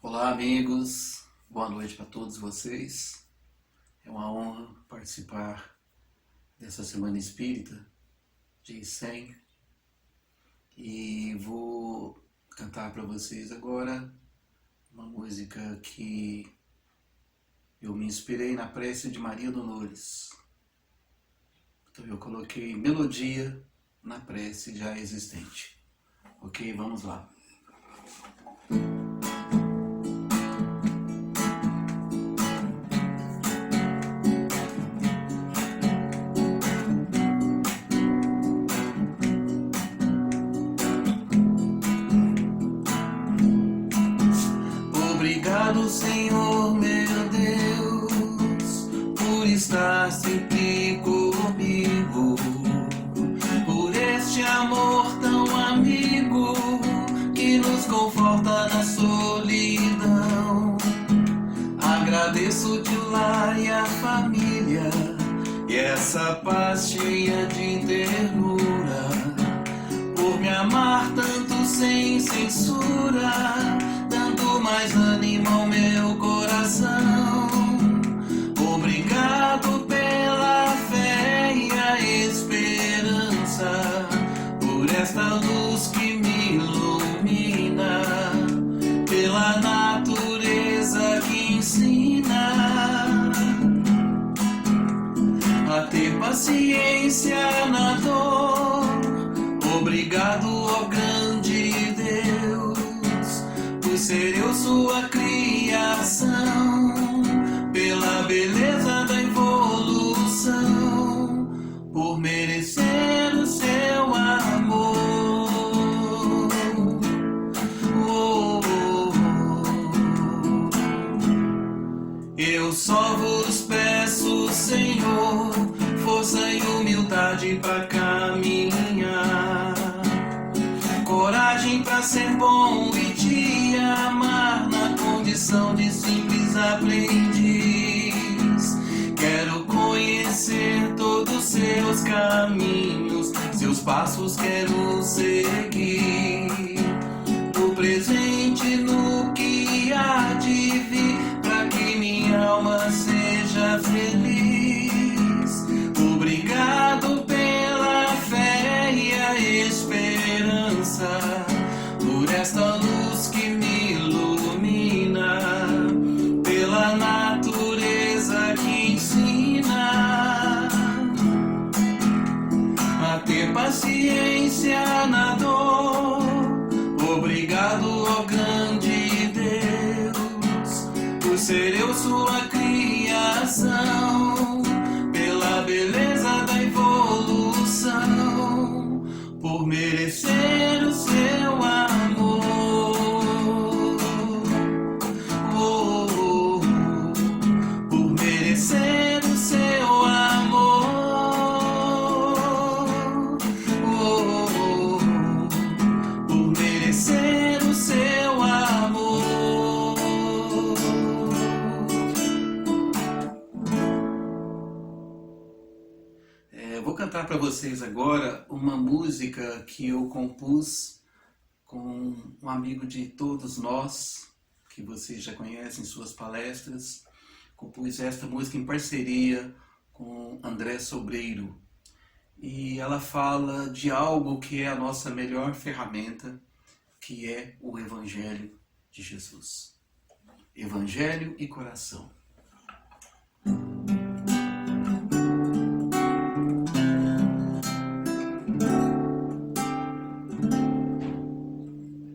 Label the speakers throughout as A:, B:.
A: Olá, amigos. Boa noite para todos vocês. É uma honra participar dessa Semana Espírita de 100 e vou cantar para vocês agora uma música que eu me inspirei na prece de Maria Dolores. Então eu coloquei melodia na prece já existente. Ok? Vamos lá. Obrigado, Senhor, meu Deus, por estar sempre comigo, por este amor tão amigo que nos conforta na solidão. Agradeço-te o lar e a família e essa paz cheia de ternura, por me amar tanto sem censura, dando mais ânimo ao meu coração. Obrigado pela fé e a esperança, por esta luz que me ilumina, pela natureza que ensina a ter paciência na dor. Obrigado, ó grande Deus, por ser eu sua criação, pela beleza da evolução, por merecer o seu amor. Eu só vos peço, Senhor, força e humildade para caminhar, coragem para ser bom e te amar na condição de simples aprendiz. Quero conhecer todos seus caminhos, seus passos quero seguir, no presente, no que há de vir, para que minha alma seja feliz. Obrigado pela fé e a esperança, por esta luz que me ilumina, pela natureza que ensina a ter paciência na dor. Obrigado, ó grande Deus, por ser eu sua criação, pela beleza da evolução, por merecer o seu amor. Por merecer o seu amor. Por merecer o seu amor. Vou cantar para vocês agora uma música que eu compus com um amigo de todos nós, que vocês já conhecem em suas palestras. Compus esta música em parceria com André Sobreiro. E ela fala de algo que é a nossa melhor ferramenta, que é o Evangelho de Jesus. Evangelho e coração.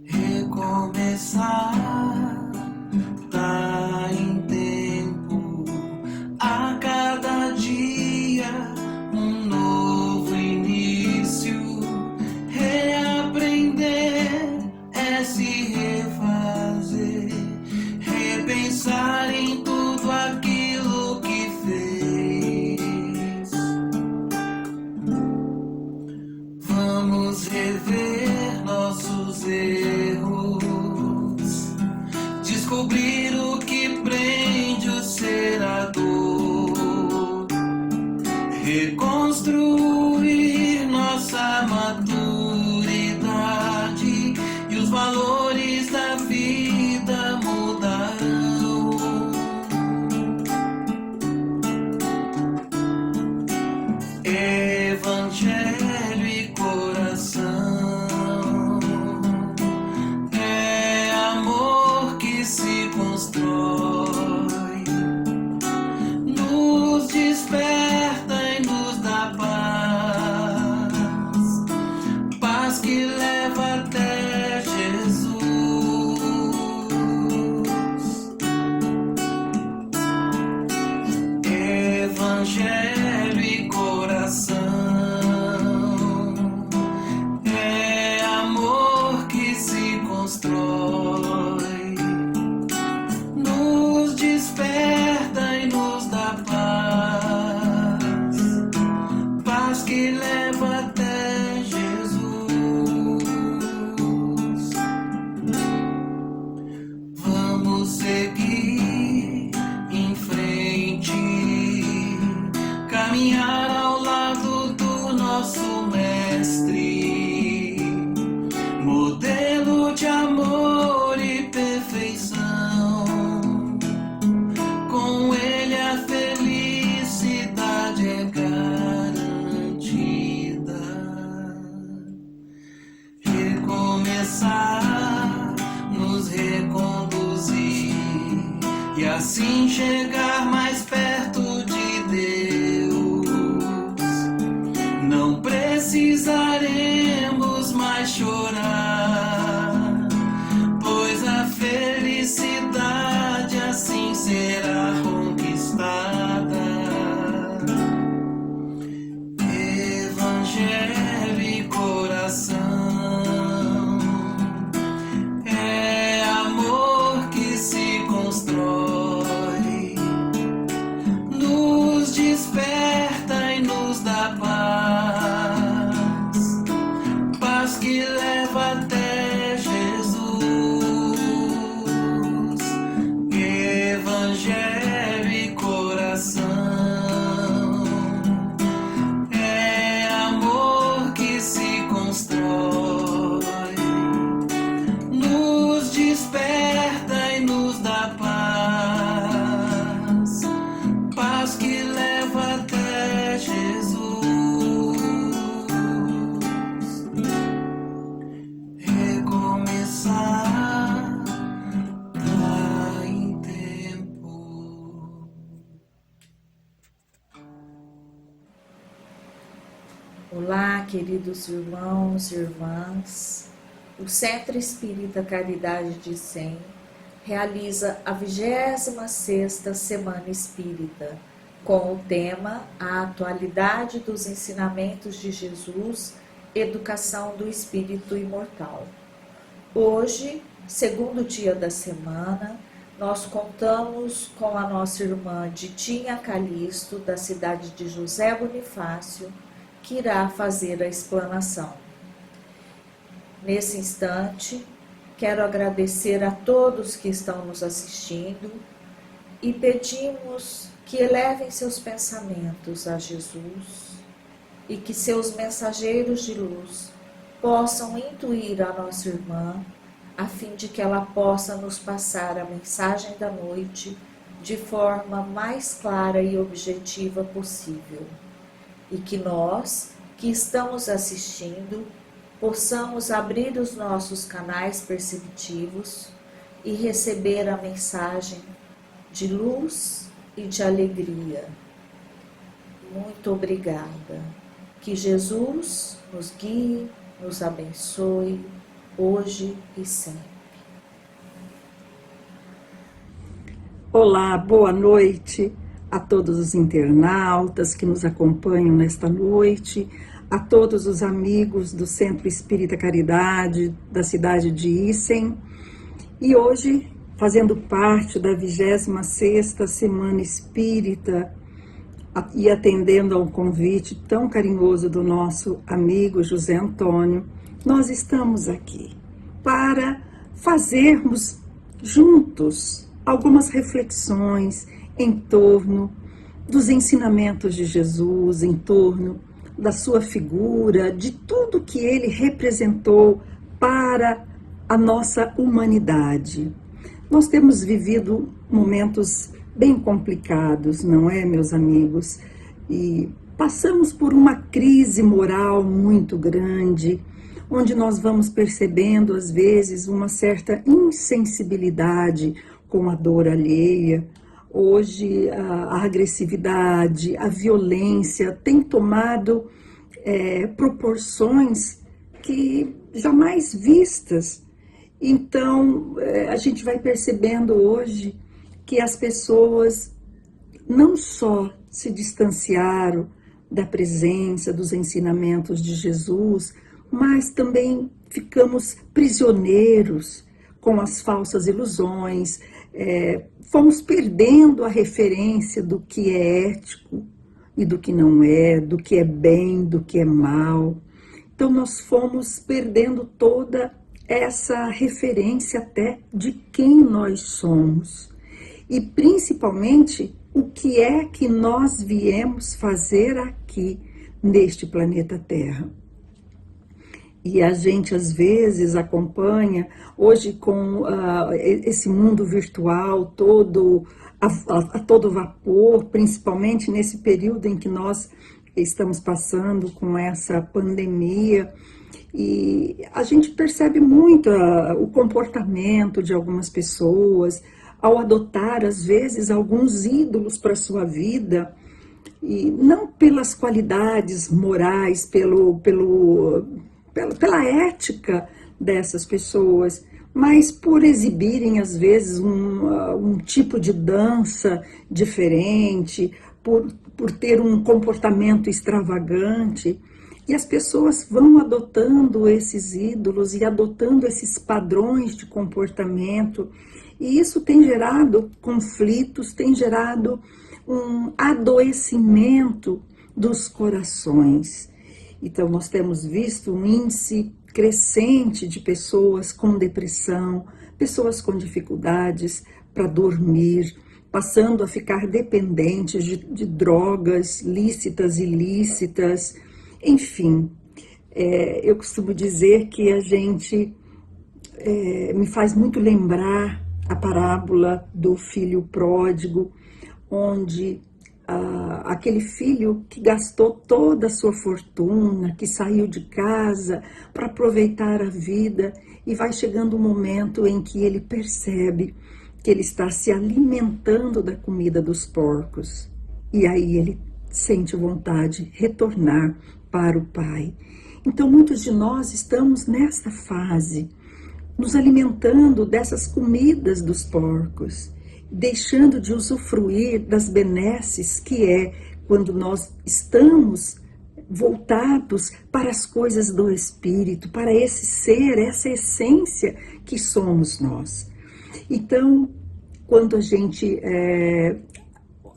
A: Recomeçar tá em tempo, a cada dia um novo início. Reaprender é se refazer, repensar em tudo aquilo que fez. Vamos rever nossos erros, descobrir o que prende o ser a dor, reconstruir nossa maturidade e os valores da vida mudar. paz que leva até Jesus. Vamos seguir em frente, caminhar ao lado do nosso Mestre, modelo de amor e perfeição. Com Ele a felicidade é garantida. Recomeçar, nos reconduzir e assim chegar mais perto de Deus. Não precisaremos mais chorar, pois a felicidade assim será conquistada. Evangelho e coração, é amor que se constrói, nos desperta e nos dá paz, paz que leva até Jesus. Evangelho e coração, é amor que se constrói, nos desperta e nos dá paz, paz que leva até Jesus. Recomeçar tá em tempo.
B: Olá, queridos irmãos e irmãs. O Centro Espírita Caridade de Icém realiza a 26ª Semana Espírita, com o tema A Atualidade dos Ensinamentos de Jesus, Educação do Espírito Imortal. Hoje, segundo dia da semana, nós contamos com a nossa irmã Ditinha Calixto, da cidade de José Bonifácio, que irá fazer a explanação. Nesse instante, quero agradecer a todos que estão nos assistindo e pedimos que elevem seus pensamentos a Jesus e que seus mensageiros de luz possam intuir a nossa irmã, a fim de que ela possa nos passar a mensagem da noite de forma mais clara e objetiva possível. E que nós, que estamos assistindo, possamos abrir os nossos canais perceptivos e receber a mensagem de luz e de alegria. Muito obrigada. Que Jesus nos guie, nos abençoe, hoje e sempre.
C: Olá, boa noite a todos os internautas que nos acompanham nesta noite, a todos os amigos do Centro Espírita Caridade da cidade de Icém. E hoje, fazendo parte da 26ª Semana Espírita e atendendo ao convite tão carinhoso do nosso amigo José Antônio, nós estamos aqui para fazermos juntos algumas reflexões em torno dos ensinamentos de Jesus, em torno da sua figura, de tudo que ele representou para a nossa humanidade. Nós temos vivido momentos bem complicados, não é, meus amigos? E passamos por uma crise moral muito grande, onde nós vamos percebendo, às vezes, uma certa insensibilidade com a dor alheia. Hoje, a agressividade, a violência tem tomado proporções que jamais vistas. Então, a gente vai percebendo hoje que as pessoas não só se distanciaram da presença, dos ensinamentos de Jesus, mas também ficamos prisioneiros com as falsas ilusões, fomos perdendo a referência do que é ético e do que não é, do que é bem, do que é mal. Então nós fomos perdendo toda essa referência até de quem nós somos e principalmente o que é que nós viemos fazer aqui neste planeta Terra. E a gente às vezes acompanha, hoje com esse mundo virtual todo a todo vapor, principalmente nesse período em que nós estamos passando com essa pandemia, e a gente percebe muito o comportamento de algumas pessoas ao adotar às vezes alguns ídolos para sua vida, e não pelas qualidades morais, pela ética dessas pessoas, mas por exibirem às vezes um tipo de dança diferente, por ter um comportamento extravagante. E as pessoas vão adotando esses ídolos e adotando esses padrões de comportamento, e isso tem gerado conflitos, tem gerado um adoecimento dos corações. Então, nós temos visto um índice crescente de pessoas com depressão, pessoas com dificuldades para dormir, passando a ficar dependentes de drogas lícitas, ilícitas, enfim. Eu costumo dizer que a gente me faz muito lembrar a parábola do filho pródigo, onde aquele filho que gastou toda a sua fortuna, que saiu de casa para aproveitar a vida, e vai chegando um momento em que ele percebe que ele está se alimentando da comida dos porcos. E aí ele sente vontade de retornar para o Pai. Então muitos de nós estamos nesta fase, nos alimentando dessas comidas dos porcos, deixando de usufruir das benesses que é quando nós estamos voltados para as coisas do Espírito, para esse ser, essa essência que somos nós. Então, quando a gente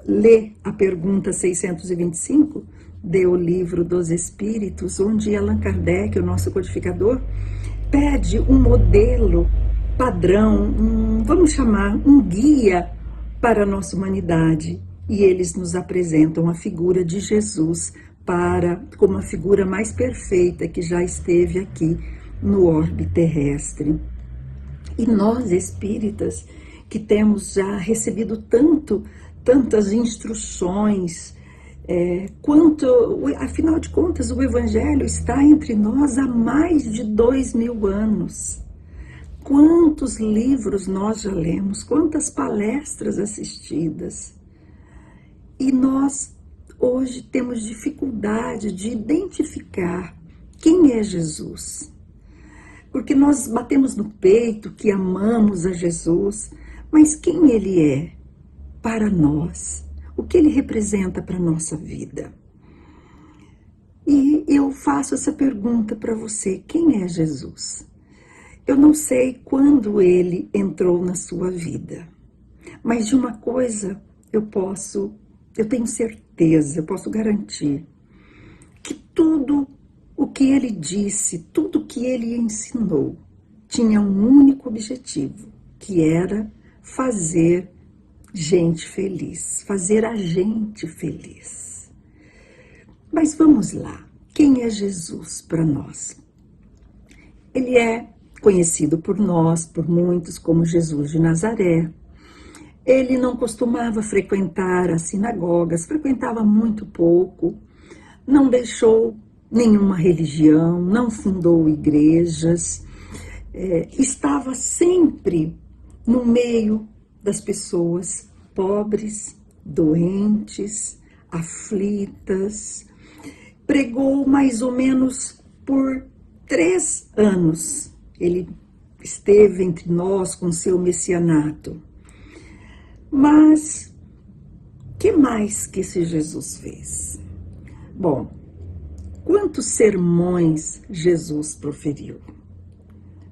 C: lê a pergunta 625 do Livro dos Espíritos, onde Allan Kardec, o nosso codificador, pede um modelo padrão, vamos chamar, um guia para a nossa humanidade. E eles nos apresentam a figura de Jesus como a figura mais perfeita que já esteve aqui no orbe terrestre. E nós, espíritas, que temos já recebido tantas instruções, afinal de contas, o Evangelho está entre nós há mais de 2000 anos. Quantos livros nós já lemos, quantas palestras assistidas. E nós hoje temos dificuldade de identificar quem é Jesus. Porque nós batemos no peito que amamos a Jesus, mas quem Ele é para nós? O que Ele representa para a nossa vida? E eu faço essa pergunta para você, quem é Jesus? Eu não sei quando Ele entrou na sua vida, mas de uma coisa eu tenho certeza, eu posso garantir, que tudo o que Ele disse, tudo o que Ele ensinou, tinha um único objetivo, que era fazer gente feliz, fazer a gente feliz. Mas vamos lá, quem é Jesus para nós? Ele é conhecido por nós, por muitos, como Jesus de Nazaré. Ele não costumava frequentar as sinagogas, frequentava muito pouco, não deixou nenhuma religião, não fundou igrejas, estava sempre no meio das pessoas pobres, doentes, aflitas. Pregou mais ou menos por 3 anos. Ele esteve entre nós com seu messianato. Mas, que mais que esse Jesus fez? Bom, quantos sermões Jesus proferiu?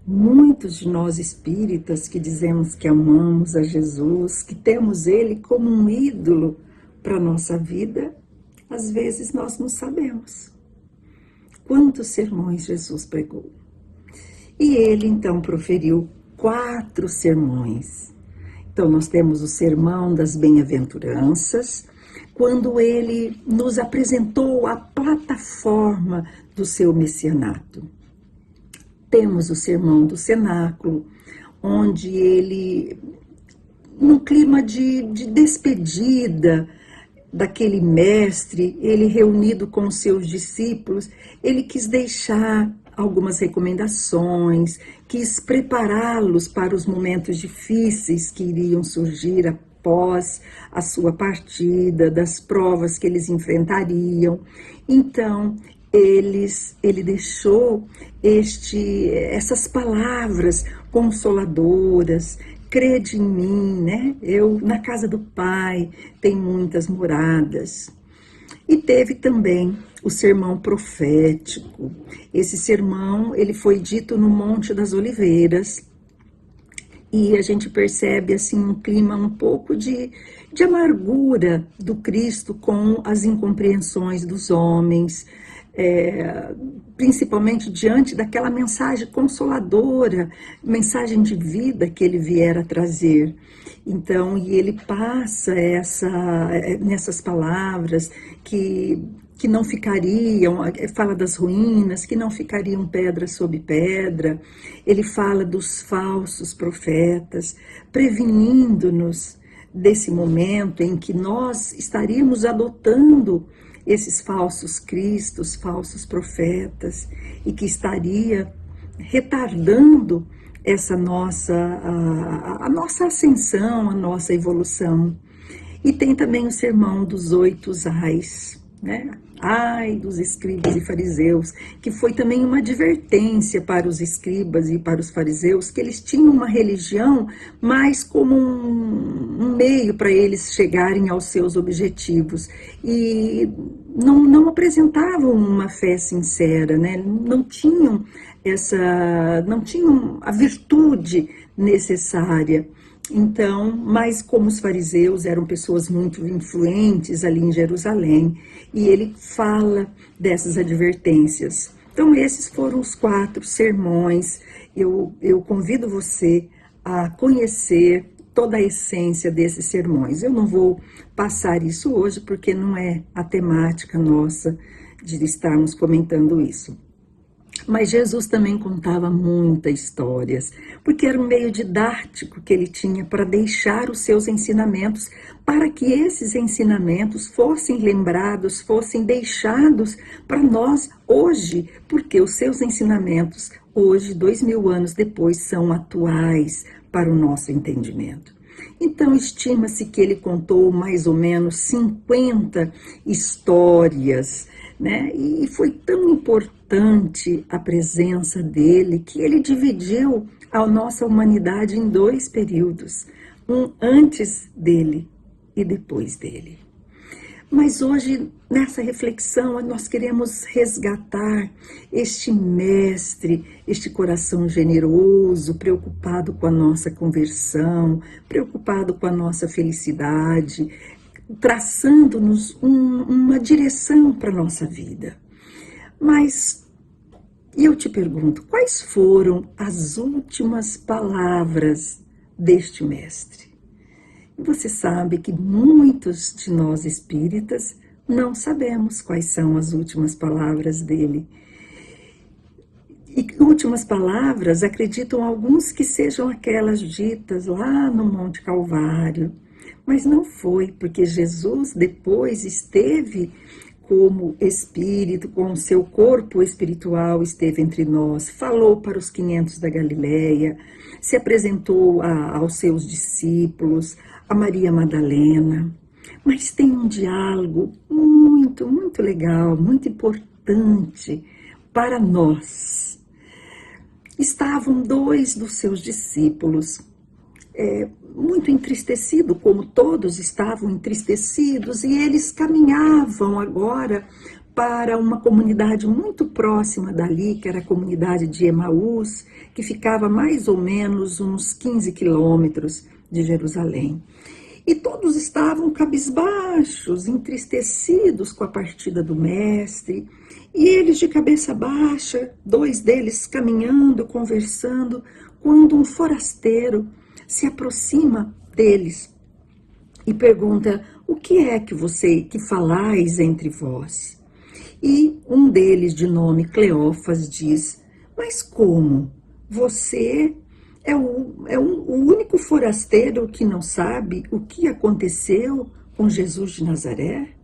C: Muitos de nós espíritas que dizemos que amamos a Jesus, que temos Ele como um ídolo para a nossa vida, às vezes nós não sabemos quantos sermões Jesus pregou. E ele então proferiu 4 sermões. Então nós temos o sermão das bem-aventuranças, quando ele nos apresentou a plataforma do seu messianato. Temos o sermão do cenáculo, onde ele, num clima de despedida daquele mestre, ele reunido com os seus discípulos, ele quis deixar algumas recomendações, quis prepará-los para os momentos difíceis que iriam surgir após a sua partida, das provas que eles enfrentariam. Então, ele deixou essas palavras consoladoras: crede em mim, né? Eu, na casa do Pai, tem muitas moradas. E teve também o sermão profético. Esse sermão, ele foi dito no Monte das Oliveiras, e a gente percebe assim um clima um pouco de amargura do Cristo com as incompreensões dos homens, principalmente diante daquela mensagem consoladora, mensagem de vida que ele viera trazer. Então, e ele passa nessas palavras que não ficariam, fala das ruínas, que não ficariam pedra sobre pedra. Ele fala dos falsos profetas, prevenindo-nos desse momento em que nós estaríamos adotando esses falsos cristos, falsos profetas, e que estaria retardando essa a nossa ascensão, a nossa evolução. E tem também o sermão dos 8 ais, né? Ai dos escribas e fariseus, que foi também uma advertência para os escribas e para os fariseus, que eles tinham uma religião mais como um meio para eles chegarem aos seus objetivos, e não apresentavam uma fé sincera, né? Não tinham a virtude necessária. Então, mas como os fariseus eram pessoas muito influentes ali em Jerusalém, e ele fala dessas advertências. Então, esses foram os 4 sermões. Eu convido você a conhecer toda a essência desses sermões. Eu não vou passar isso hoje, porque não é a temática nossa de estarmos comentando isso. Mas Jesus também contava muitas histórias, porque era um meio didático que ele tinha para deixar os seus ensinamentos, para que esses ensinamentos fossem lembrados, fossem deixados para nós hoje, porque os seus ensinamentos hoje, 2000 anos depois, são atuais para o nosso entendimento. Então, estima-se que ele contou mais ou menos 50 histórias, né? E foi tão importante a presença dele que ele dividiu a nossa humanidade em 2 períodos, um antes dele e depois dele. Mas hoje, nessa reflexão, nós queremos resgatar este mestre, este coração generoso, preocupado com a nossa conversão, preocupado com a nossa felicidade, traçando-nos uma direção para a nossa vida. Mas eu te pergunto, quais foram as últimas palavras deste mestre? Você sabe que muitos de nós espíritas não sabemos quais são as últimas palavras dele. E últimas palavras, acreditam alguns que sejam aquelas ditas lá no Monte Calvário. Mas não foi, porque Jesus depois esteve como espírito, com o seu corpo espiritual, esteve entre nós, falou para os 500 da Galileia, se apresentou aos seus discípulos, a Maria Madalena. Mas tem um diálogo muito, muito legal, muito importante para nós. Estavam 2 dos seus discípulos, muito entristecido, como todos estavam entristecidos, e eles caminhavam agora para uma comunidade muito próxima dali, que era a comunidade de Emaús, que ficava mais ou menos uns 15 quilômetros de Jerusalém. E todos estavam cabisbaixos, entristecidos com a partida do mestre. E eles de cabeça baixa, 2 deles caminhando, conversando, quando um forasteiro se aproxima deles e pergunta: o que é que falais entre vós? E um deles, de nome Cleófas, diz: mas como? Você é o único forasteiro que não sabe o que aconteceu com Jesus de Nazaré?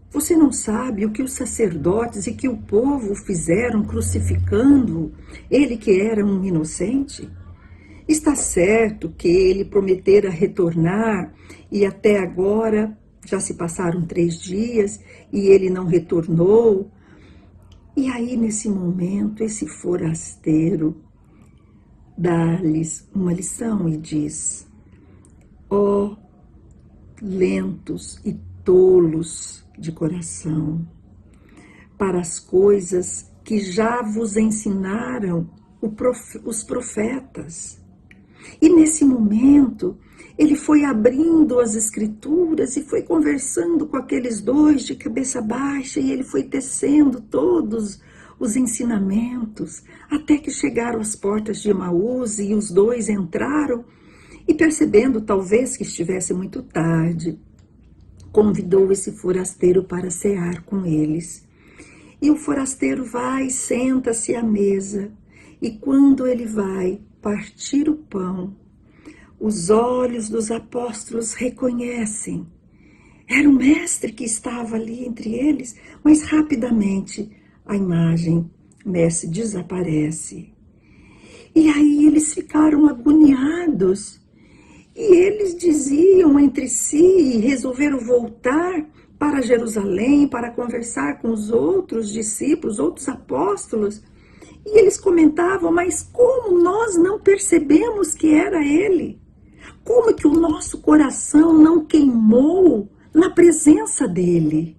C: Você não sabe o que os sacerdotes e que o povo fizeram crucificando ele que era um inocente? Está certo que ele prometera retornar e até agora já se passaram 3 dias e ele não retornou. E aí, nesse momento, esse forasteiro dá-lhes uma lição e diz: ó, lentos e tolos de coração, para as coisas que já vos ensinaram os profetas. E nesse momento, ele foi abrindo as escrituras e foi conversando com aqueles 2 de cabeça baixa, e ele foi tecendo todos os ensinamentos, até que chegaram às portas de Emaús, e os 2 entraram, e percebendo talvez que estivesse muito tarde, convidou esse forasteiro para cear com eles. E o forasteiro vai, senta-se à mesa, e quando ele vai partir o pão, os olhos dos apóstolos reconhecem. Era o mestre que estava ali entre eles, mas rapidamente a imagem, o mestre desaparece. E aí eles ficaram agoniados. E eles diziam entre si e resolveram voltar para Jerusalém para conversar com os outros discípulos, outros apóstolos. E eles comentavam: mas como nós não percebemos que era ele? Como que o nosso coração não queimou na presença dele?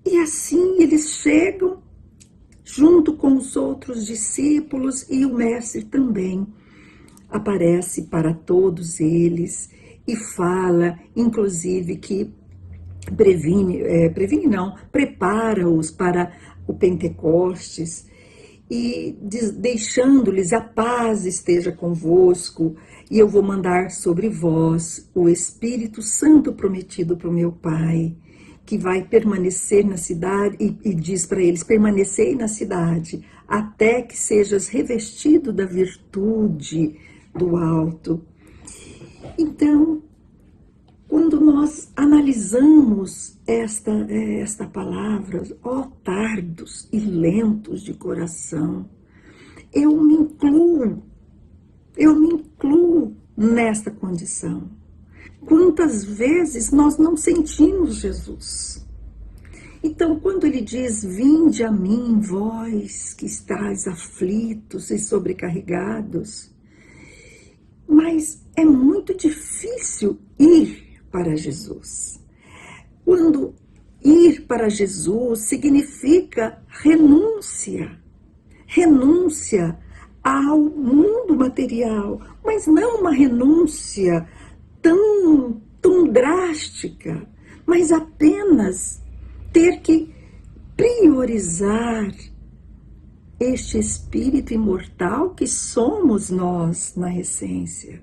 C: E assim eles chegam junto com os outros discípulos, e o mestre também aparece para todos eles e fala, inclusive, que prepara-os para o Pentecostes, e deixando-lhes: a paz esteja convosco, e eu vou mandar sobre vós o Espírito Santo prometido para o meu Pai, que vai permanecer na cidade, e diz para eles: permanecei na cidade, até que sejas revestido da virtude do alto. Então, quando nós analisamos esta palavra, ó tardos e lentos de coração, eu me incluo nesta condição. Quantas vezes nós não sentimos Jesus? Então, quando ele diz: vinde a mim, vós que estáis aflitos e sobrecarregados, mas é muito difícil ir para Jesus. Quando ir para Jesus significa renúncia ao mundo material, mas não uma renúncia tão drástica, mas apenas ter que priorizar este espírito imortal que somos nós na essência.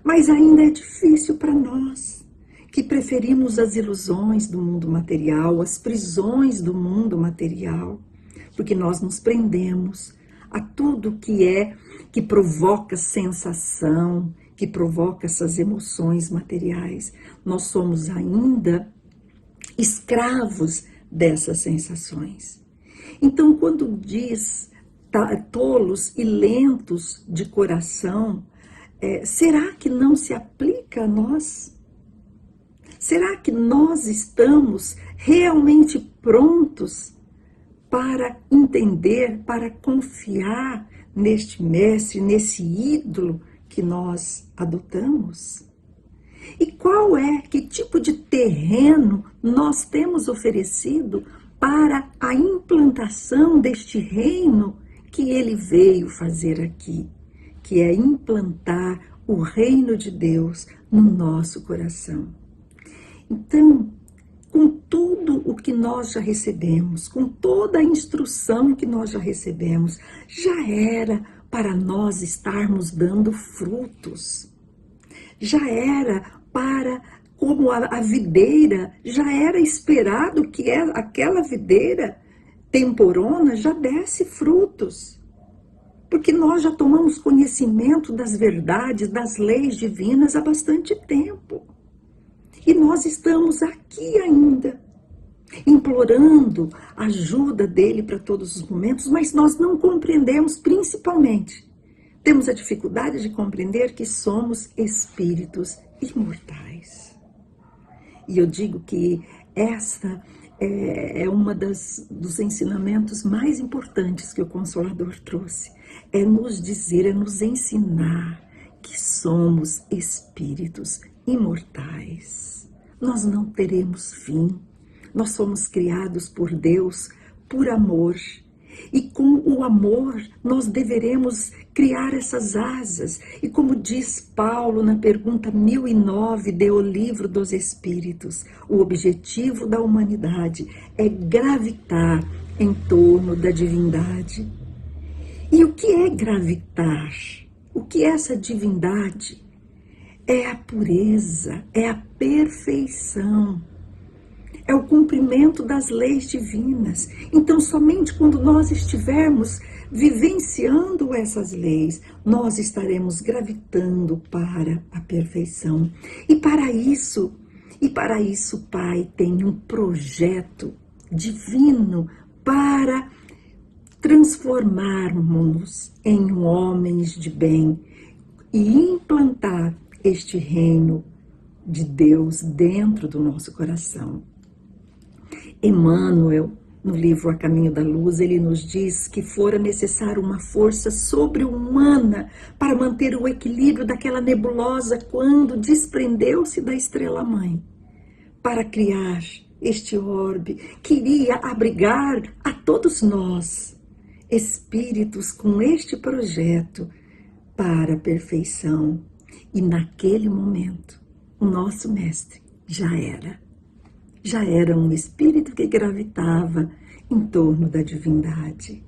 C: Mas ainda é difícil para nós, que preferimos as ilusões do mundo material, as prisões do mundo material, porque nós nos prendemos a tudo que provoca sensação, que provoca essas emoções materiais. Nós somos ainda escravos dessas sensações. Então, quando diz tolos e lentos de coração, será que não se aplica a nós? Será que nós estamos realmente prontos para entender, para confiar neste mestre, nesse ídolo que nós adotamos? E que tipo de terreno nós temos oferecido para a implantação deste reino que ele veio fazer aqui, que é implantar o reino de Deus no nosso coração. Então, com tudo o que nós já recebemos, com toda a instrução que nós já recebemos, já era para nós estarmos dando frutos. Já era para, como a videira, já era esperado que aquela videira temporona já desse frutos. Porque nós já tomamos conhecimento das verdades, das leis divinas há bastante tempo. E nós estamos aqui ainda, implorando a ajuda dele para todos os momentos, mas nós não compreendemos, principalmente, temos a dificuldade de compreender que somos espíritos imortais. E eu digo que esta é uma dos ensinamentos mais importantes que o Consolador trouxe. É nos dizer, é nos ensinar que somos espíritos imortais. Nós não teremos fim. Nós somos criados por Deus por amor. E com o amor nós deveremos criar essas asas. E como diz Paulo na pergunta 1009 do Livro dos Espíritos, o objetivo da humanidade é gravitar em torno da divindade. E o que é gravitar? O que é essa divindade? É a pureza, é a perfeição, é o cumprimento das leis divinas. Então, somente quando nós estivermos vivenciando essas leis, nós estaremos gravitando para a perfeição. E para isso, o Pai tem um projeto divino para transformarmos-nos em homens de bem e implantar este reino de Deus dentro do nosso coração. Emmanuel, no livro A Caminho da Luz, ele nos diz que fora necessário uma força sobre-humana para manter o equilíbrio daquela nebulosa quando desprendeu-se da estrela-mãe, para criar este orbe que iria abrigar a todos nós, espíritos com este projeto para a perfeição. E naquele momento, o nosso mestre já era um espírito que gravitava em torno da divindade.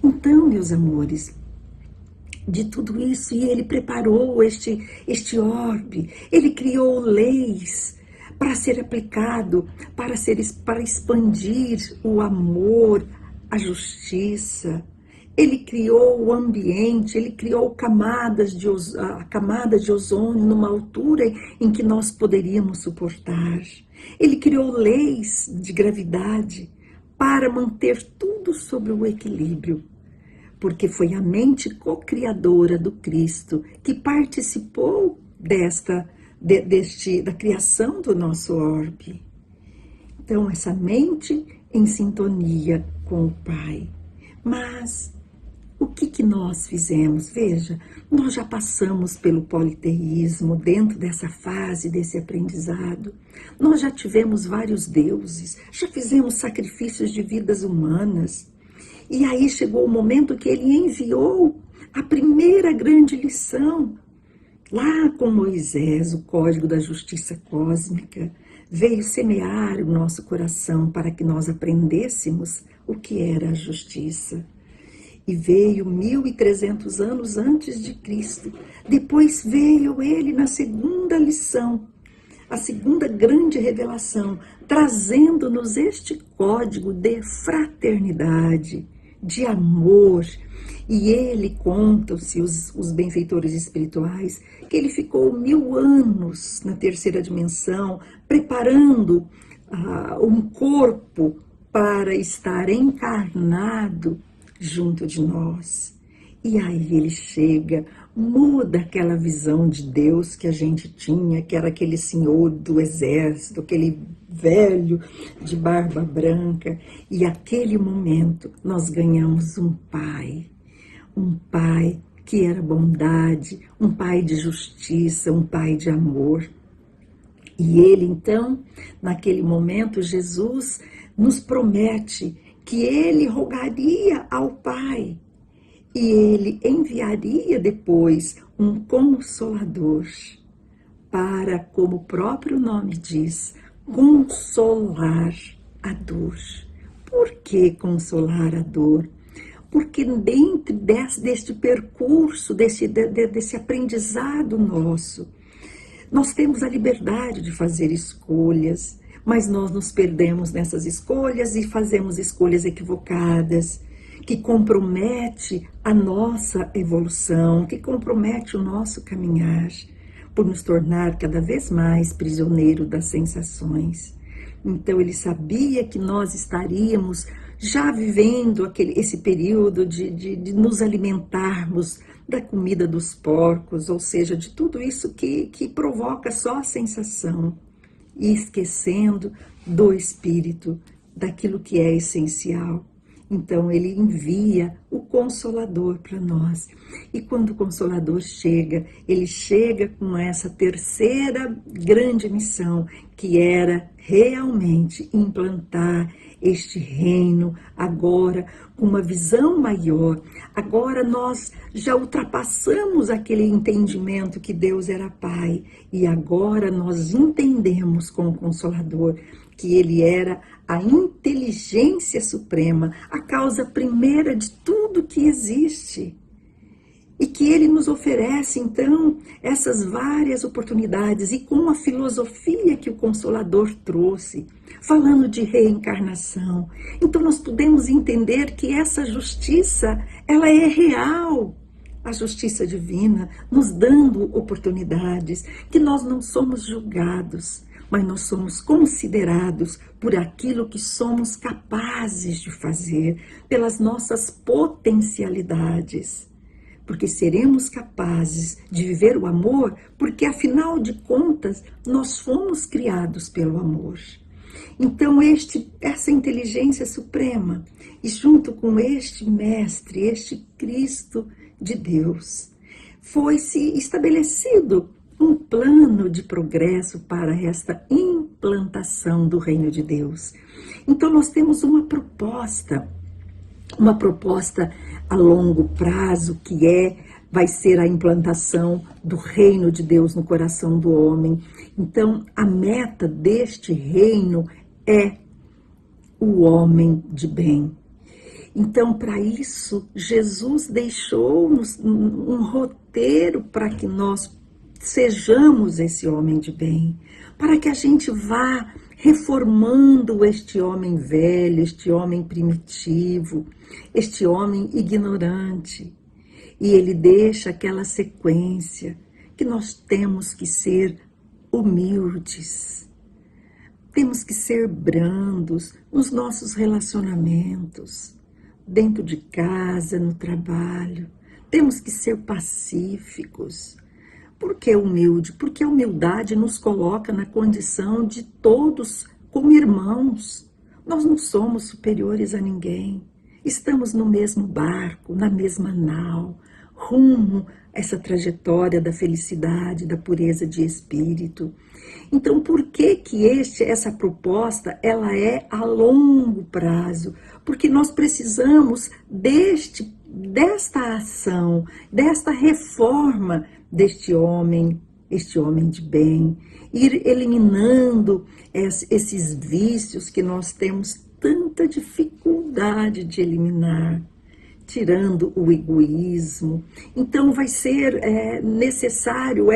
C: Então, meus amores, de tudo isso, e ele preparou este orbe, ele criou leis para ser aplicado, para expandir o amor, a justiça. Ele criou o ambiente, ele criou a camada de ozônio numa altura em que nós poderíamos suportar. Ele criou leis de gravidade para manter tudo sobre o equilíbrio, porque foi a mente co-criadora do Cristo que participou da criação do nosso orbe. Então, essa mente em sintonia com o Pai. Mas o que nós fizemos? Veja, nós já passamos pelo politeísmo dentro dessa fase, desse aprendizado. Nós já tivemos vários deuses, já fizemos sacrifícios de vidas humanas. E aí chegou o momento que ele enviou a primeira grande lição. Lá com Moisés, o Código da Justiça Cósmica veio semear o nosso coração para que nós aprendêssemos o que era a justiça. E veio 1300 anos antes de Cristo. Depois veio ele na segunda lição, a segunda grande revelação, trazendo-nos este código de fraternidade, de amor. E ele, contam-se os benfeitores espirituais, que ele ficou 1000 anos na terceira dimensão, preparando um corpo para estar encarnado junto de nós. E aí ele chega, muda aquela visão de Deus que a gente tinha, que era aquele senhor do exército, aquele velho de barba branca. E aquele momento nós ganhamos um pai que era bondade, um pai de justiça, um pai de amor. E ele então, naquele momento, Jesus nos promete que ele rogaria ao Pai e ele enviaria depois um Consolador para, como o próprio nome diz, consolar a dor. Por que consolar a dor? Porque dentro deste percurso, desse aprendizado nosso, nós temos a liberdade de fazer escolhas, mas nós nos perdemos nessas escolhas e fazemos escolhas equivocadas, que compromete a nossa evolução, que compromete o nosso caminhar, por nos tornar cada vez mais prisioneiro das sensações. Então ele sabia que nós estaríamos já vivendo esse período de nos alimentarmos da comida dos porcos, ou seja, de tudo isso que provoca só a sensação, e esquecendo do espírito, daquilo que é essencial. Então ele envia o Consolador para nós. E quando o Consolador chega, ele chega com essa terceira grande missão, que era realmente implantar este reino agora com uma visão maior. Agora nós já ultrapassamos aquele entendimento que Deus era Pai, e agora nós entendemos com o Consolador que ele era a inteligência suprema, a causa primeira de tudo que existe. E que ele nos oferece, então, essas várias oportunidades, e com a filosofia que o Consolador trouxe, falando de reencarnação. Então nós podemos entender que essa justiça, ela é real. A justiça divina nos dando oportunidades, que nós não somos julgados, mas nós somos considerados por aquilo que somos capazes de fazer, pelas nossas potencialidades. Porque seremos capazes de viver o amor, porque afinal de contas, nós fomos criados pelo amor. Então essa inteligência suprema, e junto com este Mestre, este Cristo de Deus, foi-se estabelecido um plano de progresso para esta implantação do reino de Deus. Então nós temos uma proposta a longo prazo, que vai ser a implantação do reino de Deus no coração do homem. Então a meta deste reino é o homem de bem. Então, para isso, Jesus deixou-nos um roteiro para que nós sejamos esse homem de bem, para que a gente vá reformando este homem velho, este homem primitivo, este homem ignorante. E ele deixa aquela sequência que nós temos que ser humildes, temos que ser brandos nos nossos relacionamentos, dentro de casa, no trabalho, temos que ser pacíficos. Por que humilde? Porque a humildade nos coloca na condição de todos como irmãos. Nós não somos superiores a ninguém. Estamos no mesmo barco, na mesma nau, rumo a essa trajetória da felicidade, da pureza de espírito. Então, por que essa proposta ela é a longo prazo? Porque nós precisamos desta ação, desta reforma este homem de bem, ir eliminando esses vícios que nós temos tanta dificuldade de eliminar, tirando o egoísmo. Então vai ser necessário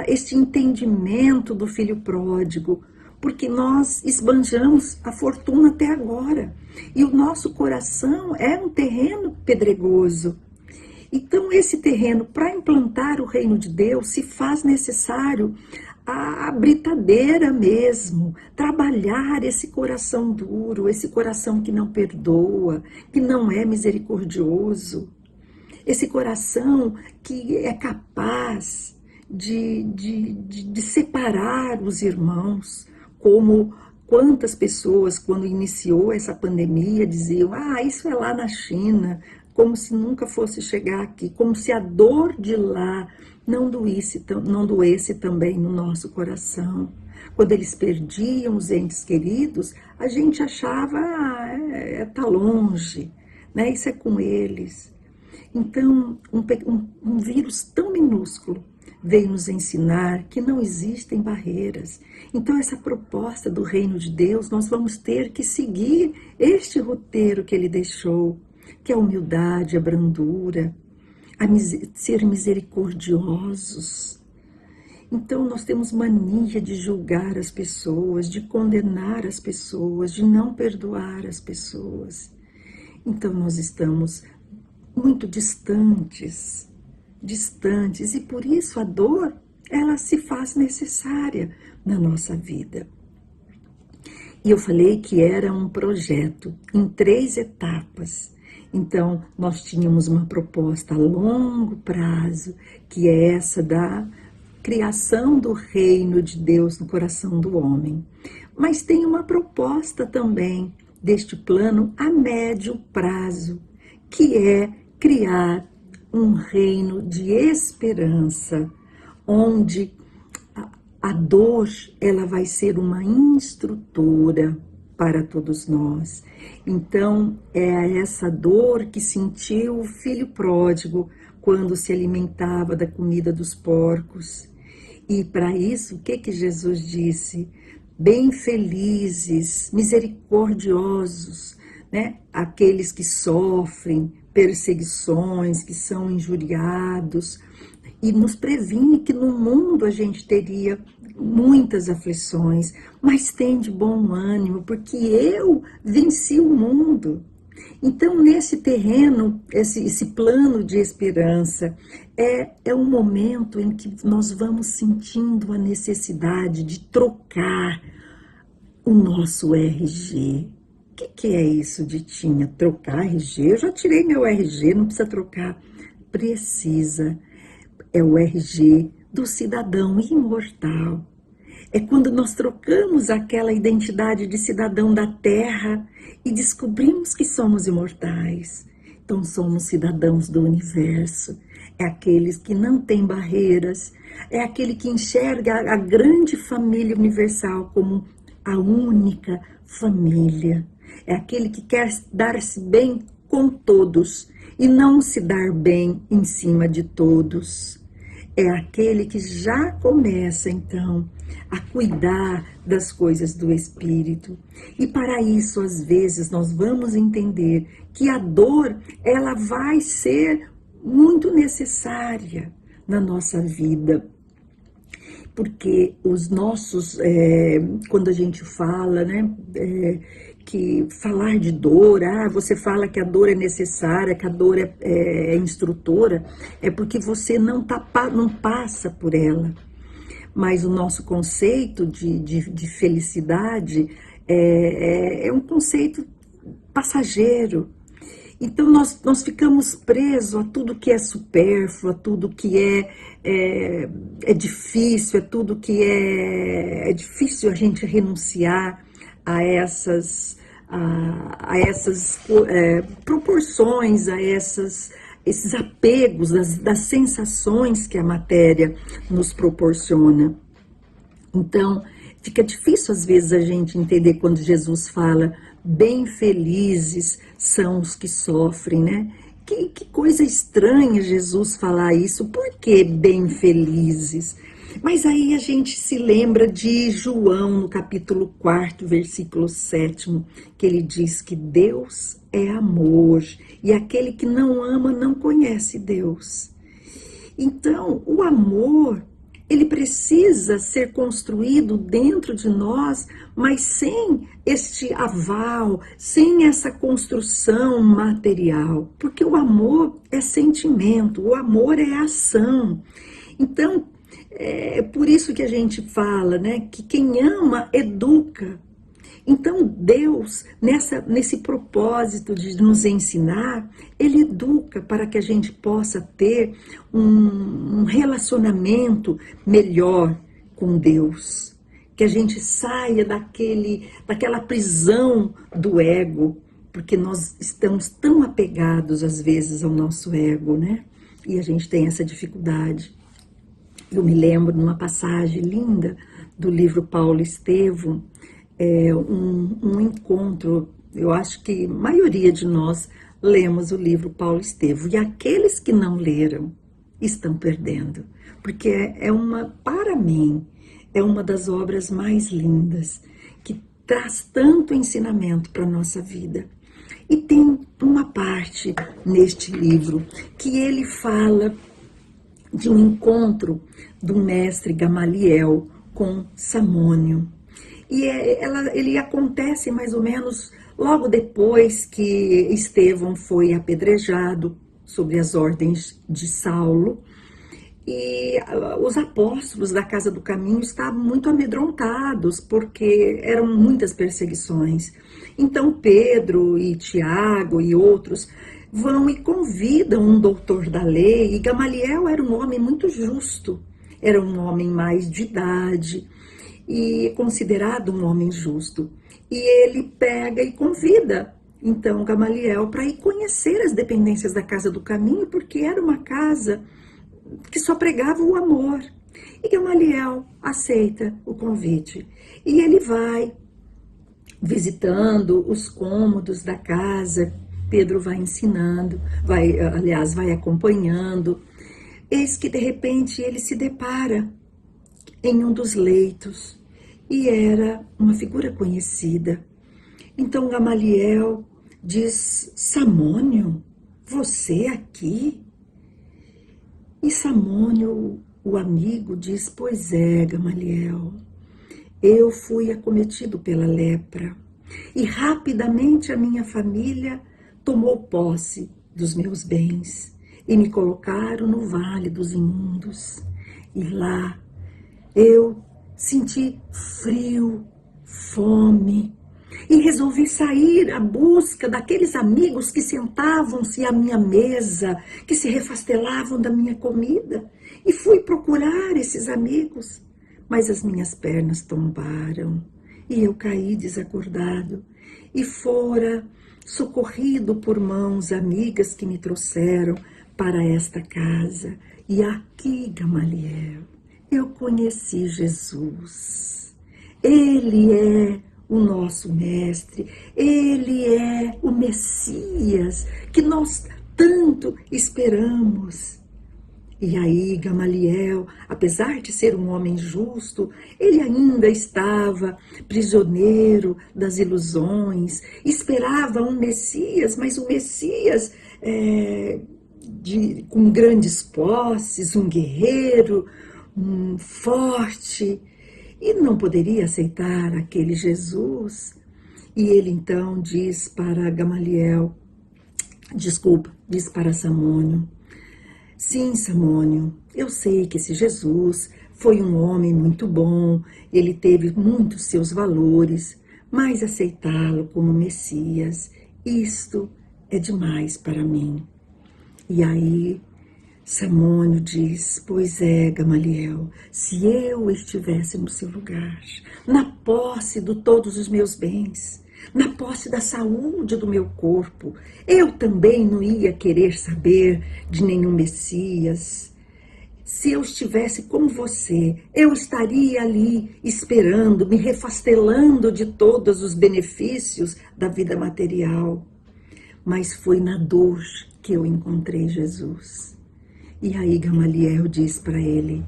C: este entendimento do filho pródigo, porque nós esbanjamos a fortuna até agora, e o nosso coração é um terreno pedregoso. Então, esse terreno, para implantar o reino de Deus, se faz necessário a britadeira mesmo, trabalhar esse coração duro, esse coração que não perdoa, que não é misericordioso, esse coração que é capaz de separar os irmãos, como quantas pessoas, quando iniciou essa pandemia, diziam: isso é lá na China, como se nunca fosse chegar aqui, como se a dor de lá não doesse também no nosso coração. Quando eles perdiam os entes queridos, a gente achava, tá longe, né? Isso é com eles. Então, um vírus tão minúsculo veio nos ensinar que não existem barreiras. Então, essa proposta do reino de Deus, nós vamos ter que seguir este roteiro que ele deixou, que é a humildade, a brandura, ser misericordiosos. Então, nós temos mania de julgar as pessoas, de condenar as pessoas, de não perdoar as pessoas. Então, nós estamos muito distantes, e por isso a dor, ela se faz necessária na nossa vida. E eu falei que era um projeto em 3 etapas. Então, nós tínhamos uma proposta a longo prazo, que é essa da criação do reino de Deus no coração do homem. Mas tem uma proposta também deste plano a médio prazo, que é criar um reino de esperança, onde a dor, ela vai ser uma instrutora para todos nós. Então, é essa dor que sentiu o filho pródigo quando se alimentava da comida dos porcos. E para isso, o que Jesus disse? Bem felizes, misericordiosos, né? Aqueles que sofrem perseguições, que são injuriados, e nos previne que no mundo a gente teria muitas aflições, mas tem de bom ânimo, porque eu venci o mundo. Então, nesse terreno, esse plano de esperança, é um momento em que nós vamos sentindo a necessidade de trocar o nosso RG. O que é isso, Ditinha? Trocar RG? Eu já tirei meu RG, não precisa trocar. Precisa. É o RG do cidadão imortal. É quando nós trocamos aquela identidade de cidadão da terra e descobrimos que somos imortais. Então somos cidadãos do universo. É aqueles que não têm barreiras. É aquele que enxerga a grande família universal como a única família. É aquele que quer dar-se bem com todos e não se dar bem em cima de todos. É aquele que já começa, então, a cuidar das coisas do espírito. E para isso, às vezes, nós vamos entender que a dor, ela vai ser muito necessária na nossa vida. Porque os nossos, quando a gente fala, né, que falar de dor, você fala que a dor é necessária, que a dor é instrutora, é porque você não passa por ela. Mas o nosso conceito de felicidade é um conceito passageiro. Então, nós ficamos presos a tudo que é supérfluo, a tudo que é difícil, a tudo que é difícil a gente renunciar a essas proporções, a esses apegos das sensações que a matéria nos proporciona. Então, fica difícil às vezes a gente entender quando Jesus fala bem felizes são os que sofrem, né? Que coisa estranha Jesus falar isso, por que bem felizes? Mas aí a gente se lembra de João, no capítulo 4, versículo 7, que ele diz que Deus é amor, e aquele que não ama não conhece Deus. Então, o amor, ele precisa ser construído dentro de nós, mas sem este aval, sem essa construção material, porque o amor é sentimento, o amor é ação. Então, é por isso que a gente fala, né, que quem ama educa. Então Deus, nesse propósito de nos ensinar, Ele educa para que a gente possa ter um relacionamento melhor com Deus. Que a gente saia daquela prisão do ego, porque nós estamos tão apegados às vezes ao nosso ego, né? E a gente tem essa dificuldade. Eu me lembro de uma passagem linda do livro Paulo Estevam, um encontro, eu acho que a maioria de nós lemos o livro Paulo Estevam, e aqueles que não leram, estão perdendo. Porque para mim, é uma das obras mais lindas, que traz tanto ensinamento para a nossa vida. E tem uma parte neste livro que ele fala de um encontro do mestre Gamaliel com Samônio. E ele acontece mais ou menos logo depois que Estevão foi apedrejado sobre as ordens de Saulo. E os apóstolos da Casa do Caminho estavam muito amedrontados, porque eram muitas perseguições. Então Pedro e Tiago e outros vão e convidam um doutor da lei, e Gamaliel era um homem muito justo, era um homem mais de idade, e considerado um homem justo. E ele pega e convida, então, Gamaliel para ir conhecer as dependências da Casa do Caminho, porque era uma casa que só pregava o amor. E Gamaliel aceita o convite. E ele vai visitando os cômodos da casa, Pedro vai ensinando, vai acompanhando. Eis que de repente ele se depara em um dos leitos, e era uma figura conhecida. Então Gamaliel diz: Samônio, você aqui? E Samônio, o amigo, diz: pois é, Gamaliel, eu fui acometido pela lepra, e rapidamente a minha família tomou posse dos meus bens, e me colocaram no vale dos imundos. E lá eu senti frio, fome, e resolvi sair à busca daqueles amigos que sentavam-se à minha mesa, que se refastelavam da minha comida. E fui procurar esses amigos, mas as minhas pernas tombaram e eu caí desacordado. E fora socorrido por mãos amigas que me trouxeram para esta casa. E aqui, Gamaliel, eu conheci Jesus. Ele é o nosso mestre, ele é o Messias que nós tanto esperamos. E aí Gamaliel, apesar de ser um homem justo, ele ainda estava prisioneiro das ilusões, esperava um Messias, mas um Messias com grandes posses, um guerreiro, um forte, e não poderia aceitar aquele Jesus. E ele então diz para Samônio: sim, Samônio, eu sei que esse Jesus foi um homem muito bom, ele teve muitos seus valores, mas aceitá-lo como Messias, isto é demais para mim. E aí Samônio diz: pois é, Gamaliel, se eu estivesse no seu lugar, na posse de todos os meus bens, na posse da saúde do meu corpo, eu também não ia querer saber de nenhum Messias. Se eu estivesse como você, eu estaria ali esperando, me refastelando de todos os benefícios da vida material. Mas foi na dor que eu encontrei Jesus. E aí Gamaliel diz para ele: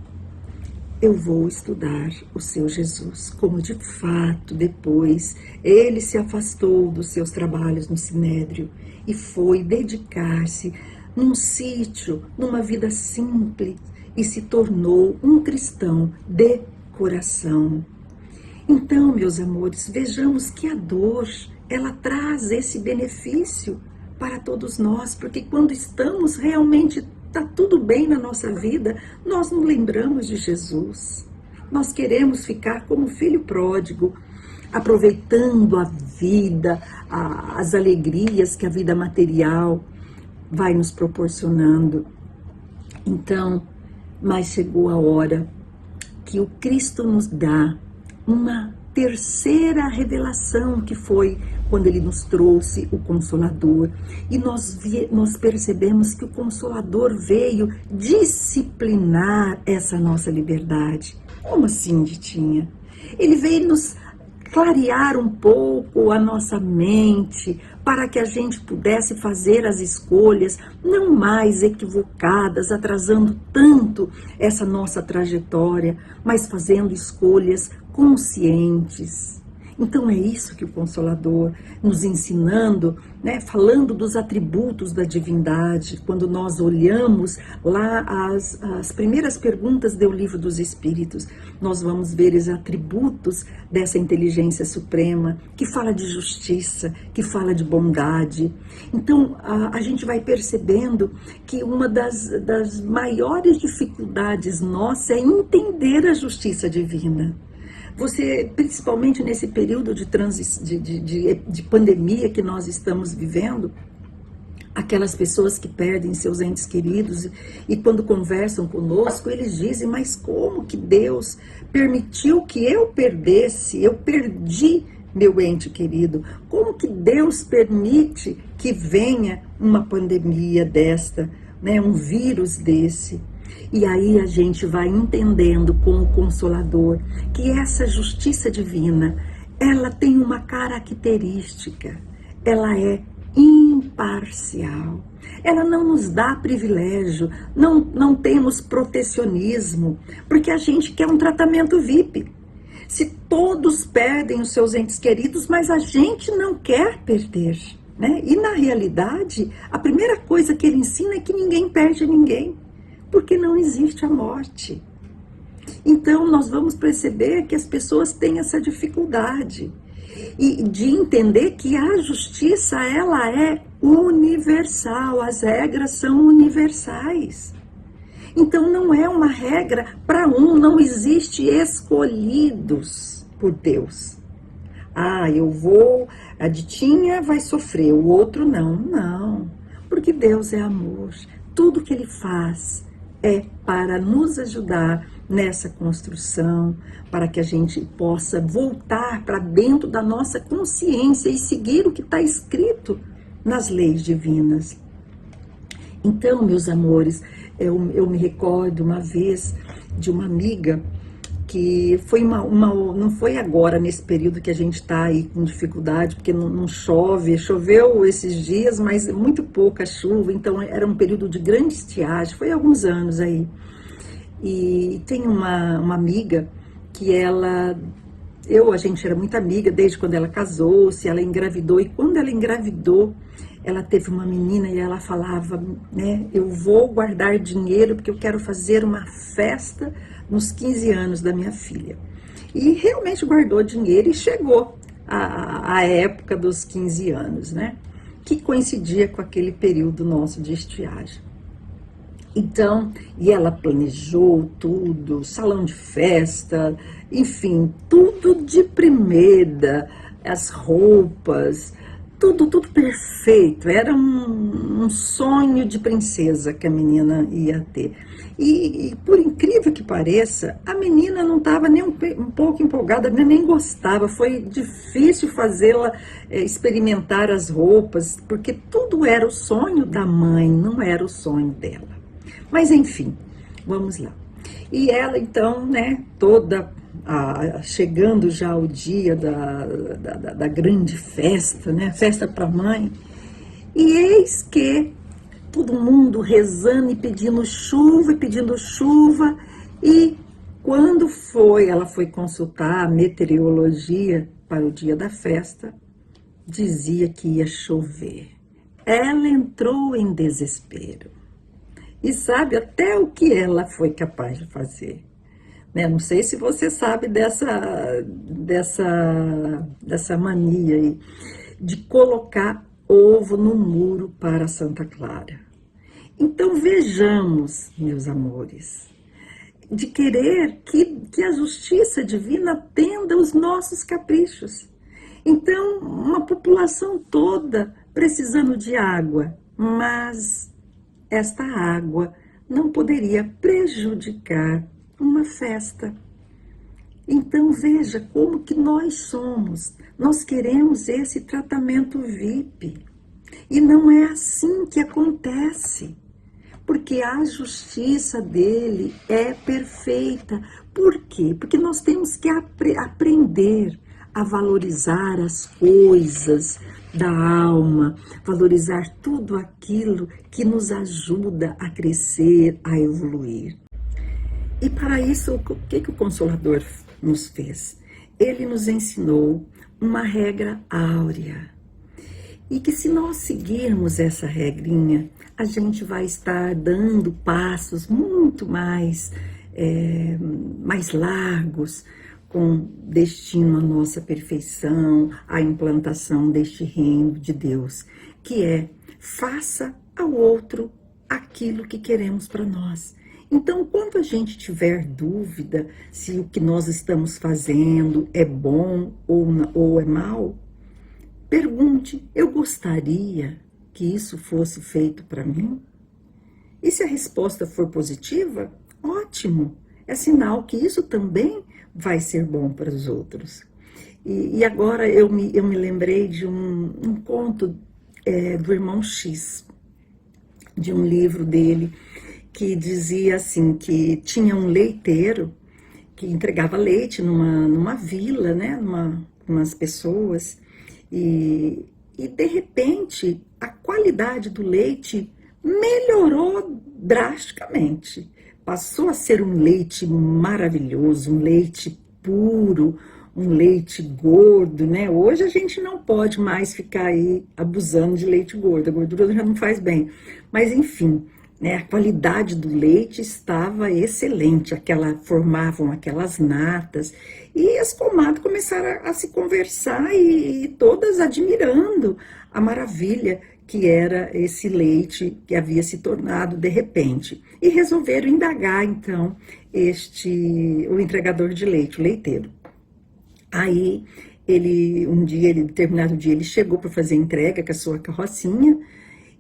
C: eu vou estudar o seu Jesus. Como de fato depois ele se afastou dos seus trabalhos no Sinédrio e foi dedicar-se num sítio, numa vida simples, e se tornou um cristão de coração. Então, meus amores, vejamos que a dor, ela traz esse benefício para todos nós, porque quando estamos realmente, está tudo bem na nossa vida, nós não lembramos de Jesus. Nós queremos ficar como filho pródigo, aproveitando a vida, as alegrias que a vida material vai nos proporcionando. Então, mas chegou a hora que o Cristo nos dá uma terceira revelação, que foi quando ele nos trouxe o Consolador. E nós percebemos que o Consolador veio disciplinar essa nossa liberdade. Como assim, Ditinha? Ele veio nos clarear um pouco a nossa mente, para que a gente pudesse fazer as escolhas não mais equivocadas, atrasando tanto essa nossa trajetória, mas fazendo escolhas conscientes. Então é isso que o Consolador nos ensinando, né, falando dos atributos da divindade. Quando nós olhamos lá as primeiras perguntas do Livro dos Espíritos, nós vamos ver os atributos dessa inteligência suprema, que fala de justiça, que fala de bondade. Então a gente vai percebendo que uma das maiores dificuldades nossa é entender a justiça divina. Você, principalmente nesse período de pandemia que nós estamos vivendo, aquelas pessoas que perdem seus entes queridos e quando conversam conosco, eles dizem, mas como que Deus permitiu que eu perdesse? Eu perdi meu ente querido. Como que Deus permite que venha uma pandemia desta, né, um vírus desse? E aí a gente vai entendendo com o Consolador que essa justiça divina, ela tem uma característica, ela é imparcial. Ela não nos dá privilégio, não temos protecionismo, porque a gente quer um tratamento VIP. Se todos perdem os seus entes queridos, mas a gente não quer perder, né? E na realidade, a primeira coisa que ele ensina é que ninguém perde ninguém. Porque não existe a morte. Então, nós vamos perceber que as pessoas têm essa dificuldade e de entender que a justiça, ela é universal, as regras são universais. Então, não é uma regra para não existe escolhidos por Deus. A Ditinha vai sofrer, o outro não, porque Deus é amor. Tudo que Ele faz é para nos ajudar nessa construção, para que a gente possa voltar para dentro da nossa consciência e seguir o que está escrito nas leis divinas. Então, meus amores, eu me recordo uma vez de uma amiga que foi não foi agora nesse período que a gente está aí com dificuldade, porque não chove, choveu esses dias, mas muito pouca chuva, então era um período de grande estiagem, foi há alguns anos aí. E tem uma amiga que a gente era muito amiga desde quando ela casou-se, ela engravidou, e quando ela engravidou, ela teve uma menina e ela falava, né, eu vou guardar dinheiro porque eu quero fazer uma festa nos 15 anos da minha filha. E realmente guardou dinheiro e chegou a época dos 15 anos, né? Que coincidia com aquele período nosso de estiagem. Então, e ela planejou tudo, salão de festa, enfim, tudo de primeira, as roupas, tudo perfeito. Era um sonho de princesa que a menina ia ter. E por incrível que pareça, a menina não estava nem um pouco empolgada, nem gostava. Foi difícil fazê-la experimentar as roupas, porque tudo era o sonho da mãe, não era o sonho dela. Mas enfim, vamos lá. E ela então, né, toda chegando já o dia da grande festa, né, festa para a mãe, e eis que todo mundo rezando e pedindo chuva, e quando ela foi consultar a meteorologia para o dia da festa, dizia que ia chover. Ela entrou em desespero. E sabe até o que ela foi capaz de fazer. Né? Não sei se você sabe dessa mania aí, de colocar ovo no muro para Santa Clara. Então vejamos, meus amores, de querer que a justiça divina atenda os nossos caprichos. Então, uma população toda precisando de água, mas esta água não poderia prejudicar uma festa. Então veja como que nós somos. Nós queremos esse tratamento VIP. E não é assim que acontece. Porque a justiça dele é perfeita. Por quê? Porque nós temos que aprender a valorizar as coisas da alma, valorizar tudo aquilo que nos ajuda a crescer, a evoluir. E para isso, o que o Consolador nos fez? Ele nos ensinou uma regra áurea. E que se nós seguirmos essa regrinha, a gente vai estar dando passos muito mais largos, com destino à nossa perfeição, à implantação deste reino de Deus, que é: faça ao outro aquilo que queremos para nós. Então, quando a gente tiver dúvida se o que nós estamos fazendo é bom ou é mal, pergunte: eu gostaria que isso fosse feito para mim? E se a resposta for positiva, ótimo, é sinal que isso também vai ser bom para os outros. E agora eu me lembrei de um conto do Irmão X, de um livro dele, que dizia assim, que tinha um leiteiro que entregava leite numa vila, né, umas pessoas, e de repente a qualidade do leite melhorou drasticamente. Passou a ser um leite maravilhoso, um leite puro, um leite gordo, né? Hoje a gente não pode mais ficar aí abusando de leite gordo, a gordura já não faz bem. Mas enfim, né, a qualidade do leite estava excelente, formavam aquelas natas, e as comadres começaram a se conversar e todas admirando a maravilha que era esse leite que havia se tornado de repente. E resolveram indagar, então, o entregador de leite, o leiteiro. Aí, determinado dia, ele chegou para fazer entrega com a sua carrocinha,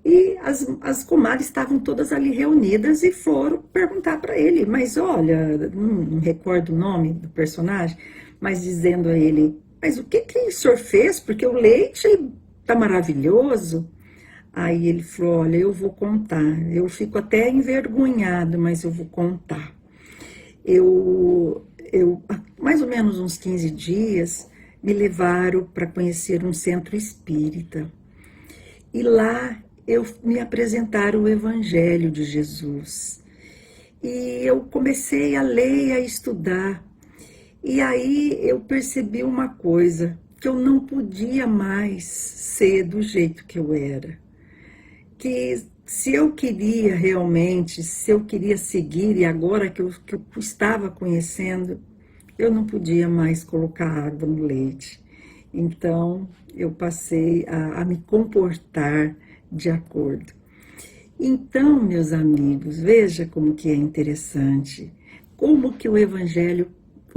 C: e as comadres estavam todas ali reunidas e foram perguntar para ele, mas olha, não recordo o nome do personagem, mas dizendo a ele: mas o que o senhor fez? Porque o leite está maravilhoso. Aí ele falou: olha, eu vou contar, eu fico até envergonhado, mas eu vou contar. Mais ou menos uns 15 dias, me levaram para conhecer um centro espírita. E lá me apresentaram o Evangelho de Jesus. E eu comecei a ler e a estudar. E aí eu percebi uma coisa, que eu não podia mais ser do jeito que eu era. Que se eu queria realmente, se eu queria seguir, e agora que eu estava conhecendo, eu não podia mais colocar água no leite. Então, eu passei a me comportar de acordo. Então, meus amigos, veja como que é interessante, como que o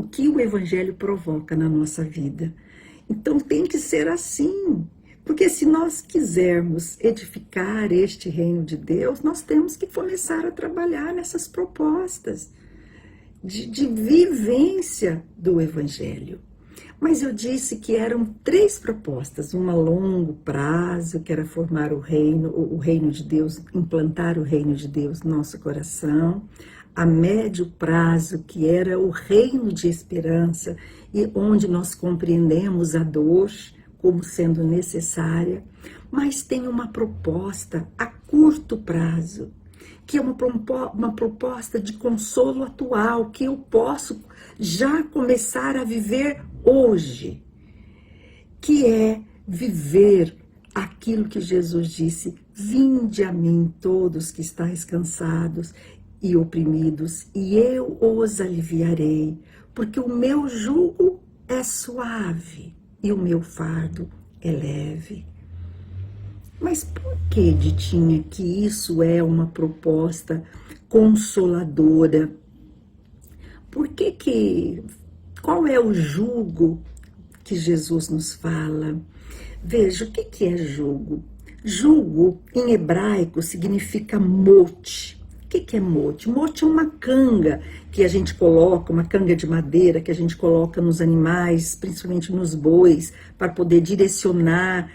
C: que o Evangelho provoca na nossa vida. Então, tem que ser assim. Porque se nós quisermos edificar este reino de Deus, nós temos que começar a trabalhar nessas propostas de vivência do Evangelho. Mas eu disse que eram 3 propostas: uma a longo prazo, que era formar o reino de Deus, implantar o reino de Deus no nosso coração; a médio prazo, que era o reino de esperança, e onde nós compreendemos a dor como sendo necessária, mas tem uma proposta a curto prazo, que é uma proposta de consolo atual, que eu posso já começar a viver hoje, que é viver aquilo que Jesus disse: vinde a mim todos que estáis cansados e oprimidos, e eu os aliviarei, porque o meu jugo é suave e o meu fardo é leve. Mas por que, Ditinha, que isso é uma proposta consoladora? Qual é o jugo que Jesus nos fala? Veja, o que é jugo? Jugo, em hebraico, significa mote. O que é mote? Mote é uma canga que a gente coloca, uma canga de madeira que a gente coloca nos animais, principalmente nos bois, para poder direcionar,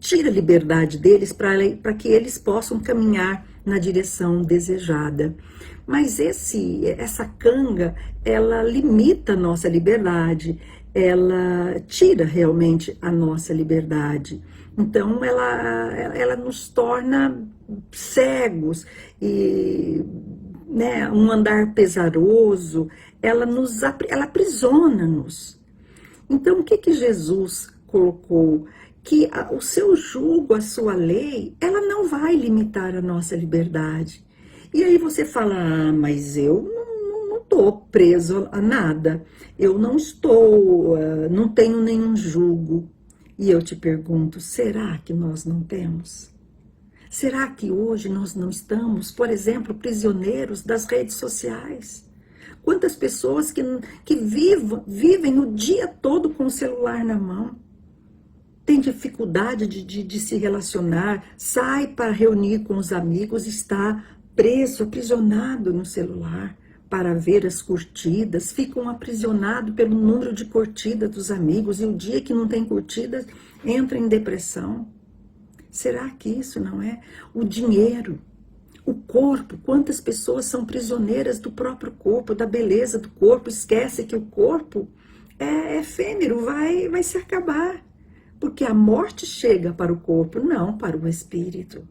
C: tira a liberdade deles para que eles possam caminhar na direção desejada. Mas essa canga, ela limita a nossa liberdade, ela tira realmente a nossa liberdade. Então, ela nos torna cegos e, né, um andar pesaroso, ela aprisiona-nos. Então, o que Jesus colocou? Que o seu jugo, a sua lei, ela não vai limitar a nossa liberdade. E aí você fala, mas eu não estou preso a nada, eu não estou, não tenho nenhum jugo. E eu te pergunto, será que nós não temos? Será que hoje nós não estamos, por exemplo, prisioneiros das redes sociais? Quantas pessoas que vivem o dia todo com o celular na mão, tem dificuldade de se relacionar, sai para reunir com os amigos, está preso, aprisionado no celular para ver as curtidas, ficam aprisionados pelo número de curtidas dos amigos, e o dia que não tem curtidas, entra em depressão. Será que isso não é o dinheiro? O corpo, quantas pessoas são prisioneiras do próprio corpo, da beleza do corpo, esquece que o corpo é efêmero, vai se acabar. Porque a morte chega para o corpo, não para o espírito.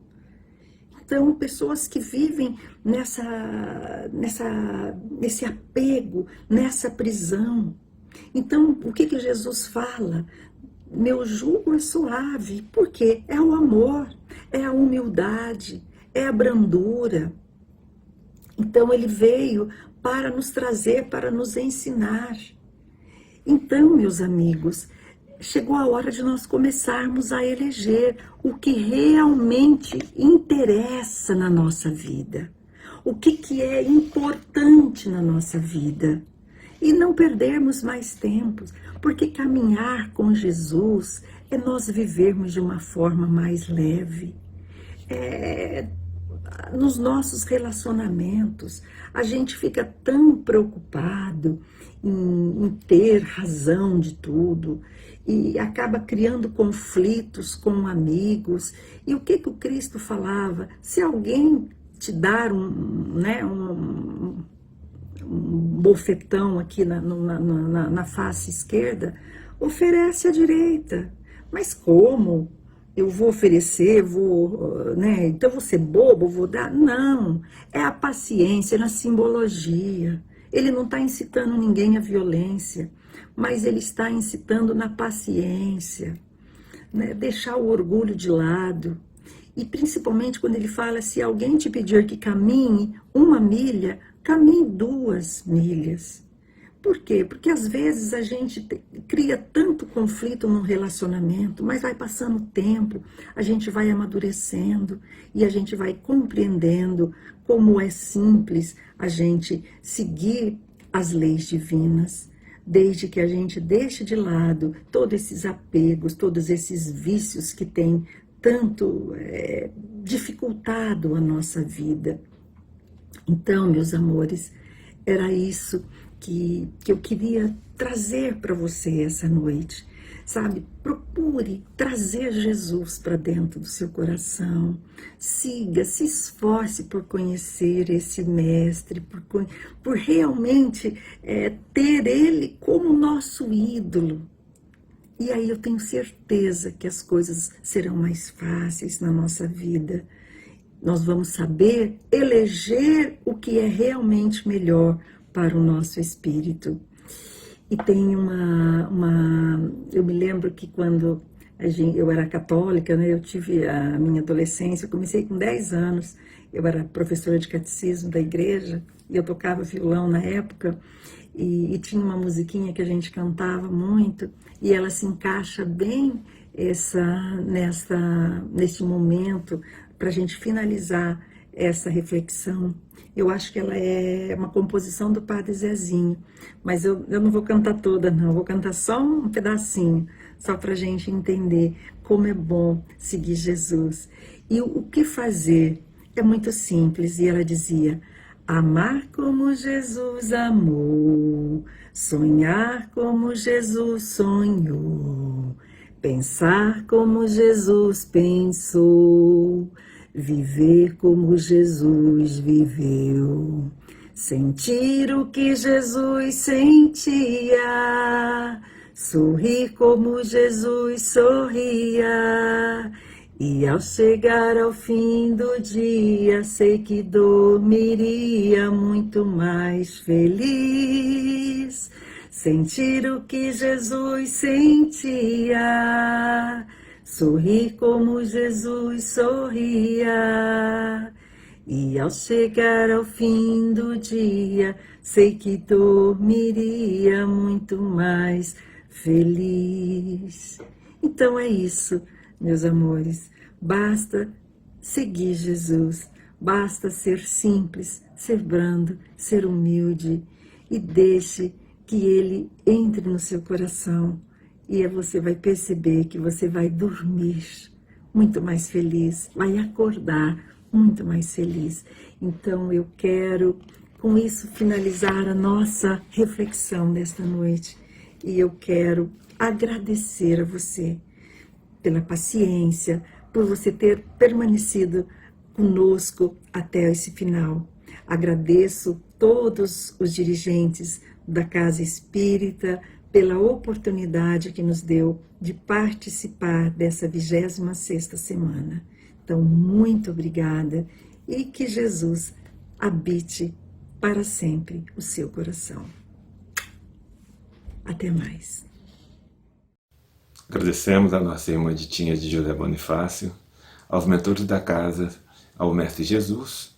C: Então, pessoas que vivem nesse apego, nessa prisão. Então, o que Jesus fala? Meu jugo é suave, porque é o amor, é a humildade, é a brandura. Então, ele veio para nos trazer, para nos ensinar. Então, meus amigos, chegou a hora de nós começarmos a eleger o que realmente interessa na nossa vida, o que é importante na nossa vida, e não perdermos mais tempo, porque caminhar com Jesus é nós vivermos de uma forma mais leve. Nos nossos relacionamentos, a gente fica tão preocupado em ter razão de tudo e acaba criando conflitos com amigos. E o que o Cristo falava? Se alguém te dar um bofetão aqui na face esquerda, oferece a direita. Mas como? Eu vou oferecer, então vou ser bobo, vou dar? Não, é a paciência, na simbologia. Ele não está incitando ninguém à violência, mas ele está incitando na paciência, né? Deixar o orgulho de lado. E principalmente quando ele fala, se alguém te pedir que caminhe 1 milha, caminhe 2 milhas. Por quê? Porque às vezes a gente cria tanto conflito no relacionamento, mas vai passando o tempo, a gente vai amadurecendo e a gente vai compreendendo como é simples a gente seguir as leis divinas, desde que a gente deixe de lado todos esses apegos, todos esses vícios que têm tanto dificultado a nossa vida. Então, meus amores, era isso que eu queria trazer para você essa noite, sabe? Procure trazer Jesus para dentro do seu coração, siga, se esforce por conhecer esse mestre, por realmente ter ele como nosso ídolo. E aí eu tenho certeza que as coisas serão mais fáceis na nossa vida. Nós vamos saber eleger o que é realmente melhor para o nosso espírito. E tem eu me lembro que quando eu era católica, né, eu tive a minha adolescência, eu comecei com 10 anos, eu era professora de catecismo da igreja, e eu tocava violão na época, e tinha uma musiquinha que a gente cantava muito, e ela se encaixa bem neste momento, para a gente finalizar essa reflexão. Eu acho que ela é uma composição do Padre Zezinho, mas eu não vou cantar toda, não, eu vou cantar só um pedacinho, só para a gente entender como é bom seguir Jesus. E o que fazer? É muito simples, e ela dizia: amar como Jesus amou, sonhar como Jesus sonhou, pensar como Jesus pensou, viver como Jesus viveu, sentir o que Jesus sentia, sorri como Jesus sorria. E ao chegar ao fim do dia, sei que dormiria muito mais feliz. Sentir o que Jesus sentia, sorrir como Jesus sorria. E ao chegar ao fim do dia, sei que dormiria muito mais feliz. Então é isso, meus amores. Basta seguir Jesus, basta ser simples, ser brando, ser humilde e deixe que Ele entre no seu coração e você vai perceber que você vai dormir muito mais feliz, vai acordar muito mais feliz. Então eu quero com isso finalizar a nossa reflexão desta noite e eu quero agradecer a você pela paciência, por você ter permanecido conosco até esse final. Agradeço todos os dirigentes da Casa Espírita pela oportunidade que nos deu de participar dessa 26ª semana. Então, muito obrigada e que Jesus habite para sempre o seu coração. Até mais.
D: Agradecemos a nossa irmã Ditinha de José Bonifácio, aos mentores da casa, ao Mestre Jesus,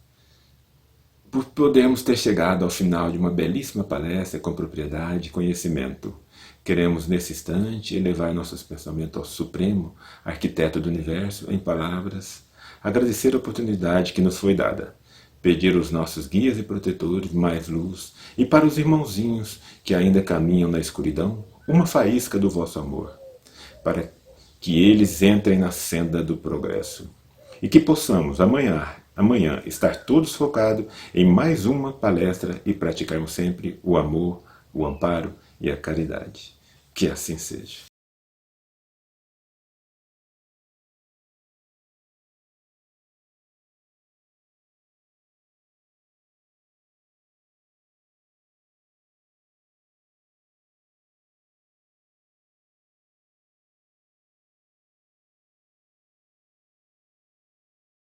D: por podermos ter chegado ao final de uma belíssima palestra com propriedade e conhecimento. Queremos, nesse instante, elevar nossos pensamentos ao Supremo, Arquiteto do Universo, em palavras, agradecer a oportunidade que nos foi dada, pedir aos nossos guias e protetores mais luz, e para os irmãozinhos que ainda caminham na escuridão, uma faísca do vosso amor, para que eles entrem na senda do progresso. E que possamos, amanhã estar todos focados em mais uma palestra e praticarmos sempre o amor, o amparo e a caridade. Que assim seja.